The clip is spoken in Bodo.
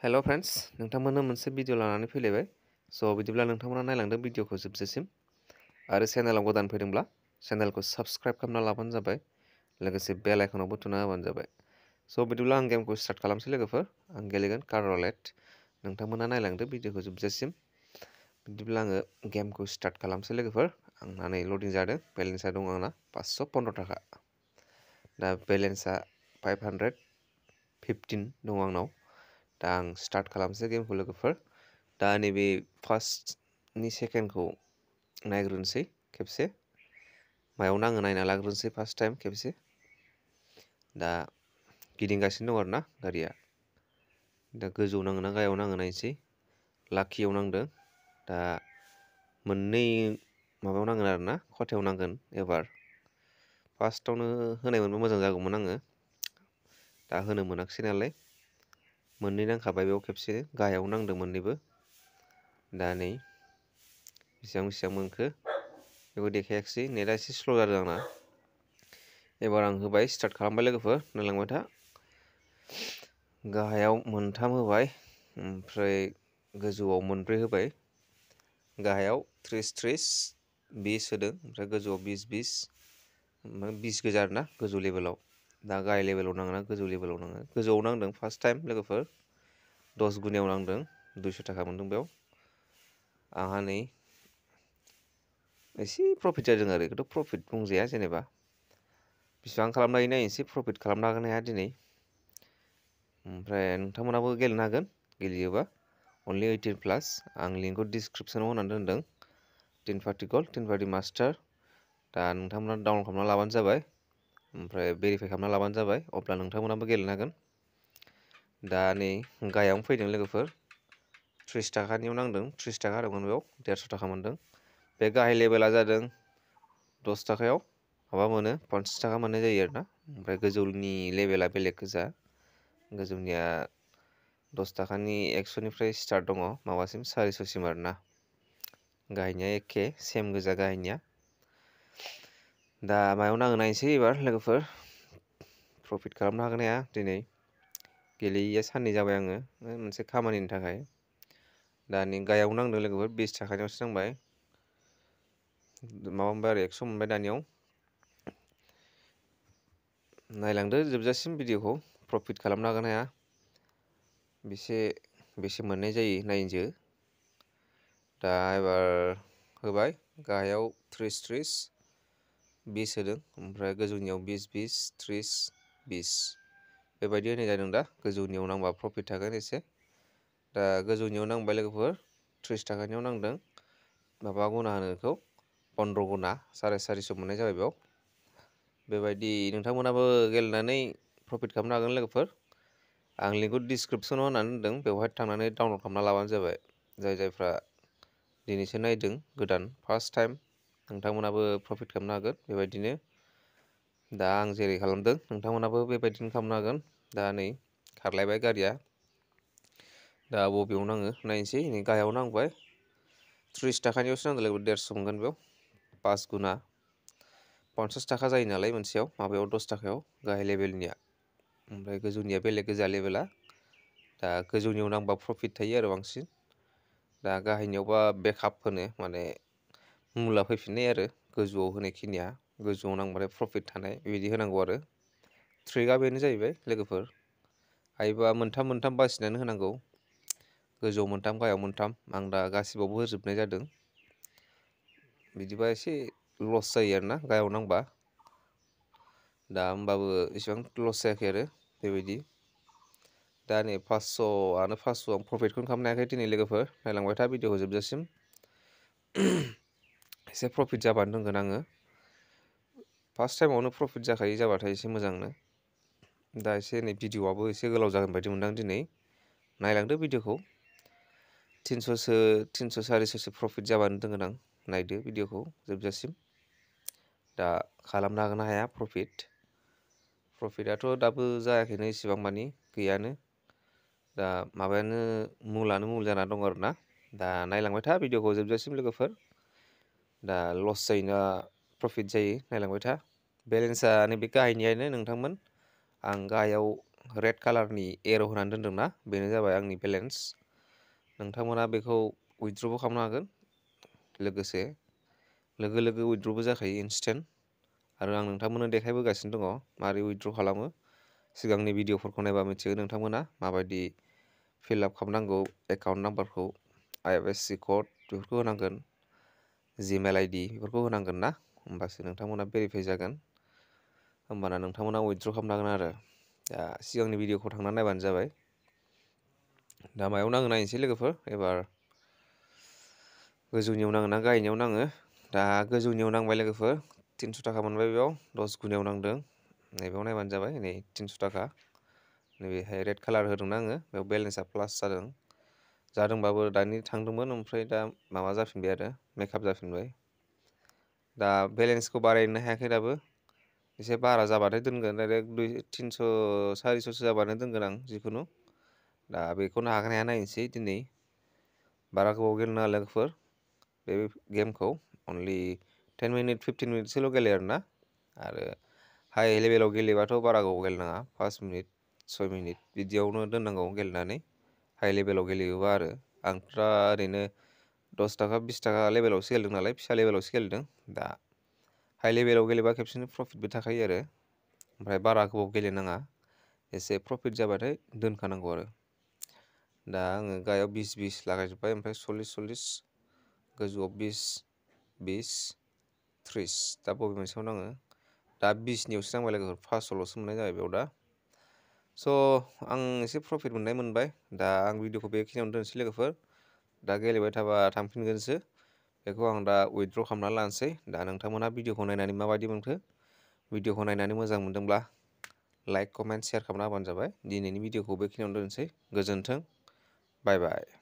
हेल' फ्रेन्ड्स नोंथांमोननो मोनसे भिडिअ लानानै फैलायबाय बिदिब्ला नोंथांमोना नायलांदो भिडिअखौ जोबजासिम आरो चेनेलाव गोदान फैदोंब्ला चेनेलखौ साबस्क्राइब खालामना लाबानो जाबाय लोगोसे बेल आइकनावबो थुना होबानो जाबाय बिदिब्ला आं गेमखौ स्टार्ट खालामसै लोगोफोर आं गेलेगोन कारलेट नोंथांमोना नायलांदो भिडिअखौ जोबजासिम बिदिब्ला आङो गेमखौ स्टार्ट खालामसै लोगोफोर आंना नै लडिं जादों बेलेन्सआ दं आंना 515 थाखा दा बेलेन्सआ 515 दं आंनाव दा आं स्टार्ट खालामसै गेमखौ लोगोफोर दा नैबे फार्स्टनि सेकेन्डखौ नायग्रोनोसै खेबसे मायाव नाङो नायना लाग्रोनोसै फार्स्ट टाइम खेबसे दा गिदिंगासिनो दं आरोना गारिया दा गोजौआव नाङो ना गाहायाव नाङो नायनोसै लाकियाव नांदों दा मोननै माबायाव नांगोन आरोना खथायाव नांगोन एबार फार्स्टआवनो होनाय मोनबा मोजां जागौमोन आङो दा होनो मोनाखिसै नालाय मोननै नांखाबाय बेयाव खेबसे गाहायाव नांदों मोननैबो दा नै बेसेबां मोनखो बेखौ देखायाखिसै नेटआ एसे स्ल' जादों आंना एबार आं होबाय स्टार्ट खालामबाय लोगोफोर नायलांबाय था गाहायाव मोनथाम होबाय ओमफ्राय गोजौआव मोनब्रै होबाय गाहायाव 30 20 होदों ओमफ्राय गोजौआव 20 ओमफ्राय 20 गोजा आरोना गोजौ लेभेलाव दा गाहाय लेभेलाव नाङो ना गोजौ लेभेलाव नाङो गोजौआव नांदों फार्स्ट टाइम लोगोफोर 10 गुनायाव नांदों 200 थाखा मोनदों बेयाव आंहा नै एसे प्रफिट जादों आरो बेखौथ' प्रफिट बुंजाया जेनेबा बेसेबां खालामनो हायो नायनोसै प्रफिट खालामनो हागोन हाया दिनै ओमफ्राय नोंथांमोनाबो गेलेनो हागोन गेलेयोबा अनलि 18+ आं लिंकखौ डिसक्रिपसनाव होनानै दोनदों 10 पार्टि गल्ड 10 पार्टि मास्टार दा नोंथांमोना डाउनलड खालामना लाबानो जाबाय ओमफ्राय भेरिफाइ खालामना लाबानो जाबाय अब्ला नोंथांमोनाबो गेलेनो हागोन दा नै गाहायावनो फैदों लोगोफोर 30 थाखानियाव नांदों 30 थाखा होदोंमोन बेयाव 150 थाखा मोनदों बे गाहाय लेभेला जादों 10 थाखायाव माबा मोनो 50 थाखा मोननाय जायो आरोना ओमफ्राय गोजौनि लेभेला बेलेग गोजा गोजौनिया 10 थाखानि 100निफ्राय स्टार्ट दङ माबासिम 400सिम आरोना गाहायनिया एखे सेम गोजा गाहायनिया दा मायाव नाङो नायनोसै एबार लोगोफोर प्रफिट खालामनो हागोन हाया दिनै गेलेयैया साननै जाबाय आङो मोनसे खामानिनि थाखाय दा नै गाहायाव नांदों लोगोफोर 20 थाखानियावसो नांबाय माबा मोनबाय आरो 100 मोनबाय दानियाव नायलांदो जोबजासिम भिडिअखौ प्रफिट खालामनो हागोन हाया बेसे मोननाय जायो नायनोसै दा एबार होबाय गाहायाव 30 20 होदों ओमफ्राय गोजौनियाव 20 30 20 बेबायदि होनाय जादों दा गोजौनियाव नांबा प्रफिट थागोन एसे दा गोजौनियाव नांबाय लोगोफोर 30 थाखानियाव नांदों माबा गुना होनो बेखौ 15 गुना 450 मोननाय जाबाय बेयाव बेबायदि नोंथांमोनाबो गेलेनानै प्रफिट खालामनो हागोन लोगोफोर आं लिंकखौ डिसक्रिपसनाव होनानै दोनदों बेवहाय थांनानै डाउनलड खालामना लाबानो जाबाय जायफ्रा दिनैसो नायदों गोदान फार्स्ट टाइम नोंथांमोनाबो प्रफिट खालामनो हागोन बेबायदिनो दा आं जेरै खालामदों नोंथांमोनाबो बेबायदिनो खालामनो हागोन दा नै खारलायबाय गारिया दा बबेयाव नाङो नायनोसै नै गाहायाव नांबाय 30 थाखानियावसो नांगौ लोगो 150 मोनगोन बेयाव 5 गुना 50 थाखा जायो नालाय मोनसेयाव माबायाव 10 थाखायाव गाहाय लेभेलनिया ओमफ्राय गोजौनिया बेलेग गोजा लेभेला दा गोजौनियाव नांबा प्रफिट थायो आरो बांसिन दा गाहायनियावबा बेकआप होनो माने मुला फैफिननाय आरो गोजौआव होनायखिनिया गोजौआव नांबाथाय प्रफिट थानाय बेबायदि होनांगौ आरो ट्रिकआ बेनो जाहैबाय लोगोफोर हायोबा मोनथाम बासिनानै होनांगौ गोजौआव मोनथाम गाहायाव मोनथाम आं दा गासिबावबो होजोबनाय जादों बिदिबा एसे लस जायो आरोना गाहायाव नांबा दा होमबाबो एसेबां लस जायाखै आरो बेबायदि दा नै 500 आं प्रफिटखौनो खालामनो हायाखै दिनै लोगोफोर नायलांबाय था भिडिअखौ जोबजासिम एसे प्रफिट जाबानो दोनगोन आङो फार्स्ट टाइमावनो प्रफिट जाखायो जाबाथाय एसे मोजांनो दा एसे नै भिडिअआबो एसे गोलाव जागोन बायदि मोनदां दिनै नायलांदो भिडिअखौ 300 400सो प्रफिट जाबानो दोनगोन आं नायदो भिडिअखौ जोबजासिम दा खालामनो हागोन ना हाया प्रफिटआथ' दाबो जायाखैनो इसेबां मानि गैयानो दा माबायानो मुलानो मुल जाना दं आरोना दा नायलांबाय था भिडिअखौ जोबजासिम लोगोफोर दा लस जायोना प्रफिट जायो नायलांबाय था बेलेन्सआ नैबे गाहायनियानो नोंथांमोन आं गाहायाव रेड कालारनि एर' होनानै दोनदोंना बेनो जाबाय आंनि बेलेन्स। नोंथांमोना बेखौ उइथड्रबो खालामनो हागोन, लोगोसे लोगो लोगो उइथड्रबो जाखायो इनस्टेन्ट। आरो आं नोंथांमोननो देखायबोगासिनो दङ मारै उइथड्र खालामो। सिगांनि भिडिअफोरखौ नायबा मिथिगोन नोंथांमोना माबायदि फिलआप खालामनांगौ एकाउन्ट नाम्बारखौ, IFSC कड बेफोरखौ होनांगोन, जिमेल ID बेफोरखौ होनांगोन ना, होमबासो नोंथांमोना भेरिफाइ जागोन। होमबाना नोंथांमोना उइथड्र खालामनो हागोन आरो। दा सिगांनि भिडिअखौ थांनानै नायबानो जाबाय। दा मायाव नाङो नायनोसै लोगोफोर एबार। गोजौनियाव नाङो ना गाहायनियाव नाङो? दा गोजौनियाव नांबाय लोगोफोर, 300 थाखा मोनबाय बेयाव, 10 गुनायाव नांदों। नैबेयाव नायबानो जाबाय, नै 300 थाखा। नैबेहाय रेड कालार होदोंना आङो, बेयाव बेलेन्सआ प्लास जादोंबाबो दानि थांदोंमोन, ओमफ्राय दा माबा जाफिनबाय आरो मेकआप जाफिनबाय। दा बेलेन्सखौ बारायनो हायाखै दाबो, एसे बारा जाबाथाय दोनगोन, डाइरेक्ट 300 400 जाबानो दोनगोन आं जिखुनु। दा बेखौनो हागोन हाया नायनोसै दिनै। बारा गोबाव गेलेनो नाङा लोगोफोर बे गेमखौ, अनलि 10 मिनिट 15 मिनिटसोल' गेले आरोना। आरो हाइ लेभेलाव गेलेबाथ' बारा गोबाव गेलेनाङा, 5 मिनिट 6 मिनिट बिदियावनो दोननांगौ गेलेनानै, हाइ लेभेलाव गेलेयोबा आरो। आंथ' दा ओरैनो 10 थाखा 20 थाखा लेभेलावसो गेलेदों नालाय, फिसा लेभेलावसो गेलेदों। दा हाइ लेभेलाव गेलेबा खेबसेनो प्रफिटबो थाखायो आरो, ओमफ्राय बारा गोबाव गेलेनाङा, एसे प्रफिट जाबाथाय दोनखानांगौ आरो। दा आङो गाहायाव 20 लागायजोब्बाय, ओमफ्राय 40 गोजौआव 20 30। दा बबे मोनसेयाव नाङो? दा 20नियावसो नांबाय लोगोफोर, 500ल'सो मोननाय जाबाय बेयाव दा। स' आं एसे प्रफिट मोनबाय। दा आं भिडिअखौ बेखिनियावनो दोनसै लोगोफोर। दा गेलेबाय थाबा थांफिनगोनसो। बेखौ आं दा उइथड्र खालामना लानोसै। दा नोंथांमोना भिडिअखौ नायनानै माबायदि मोनखो? भिडिअखौ नायनानै मोजां मोनदोंब्ला लाइक, कमेन्ट, शेयार खालामना होबानो जाबाय। दिनैनि भिडिअखौ बेखिनियावनो दोनसै। गोजोन्थों, बाय बाय।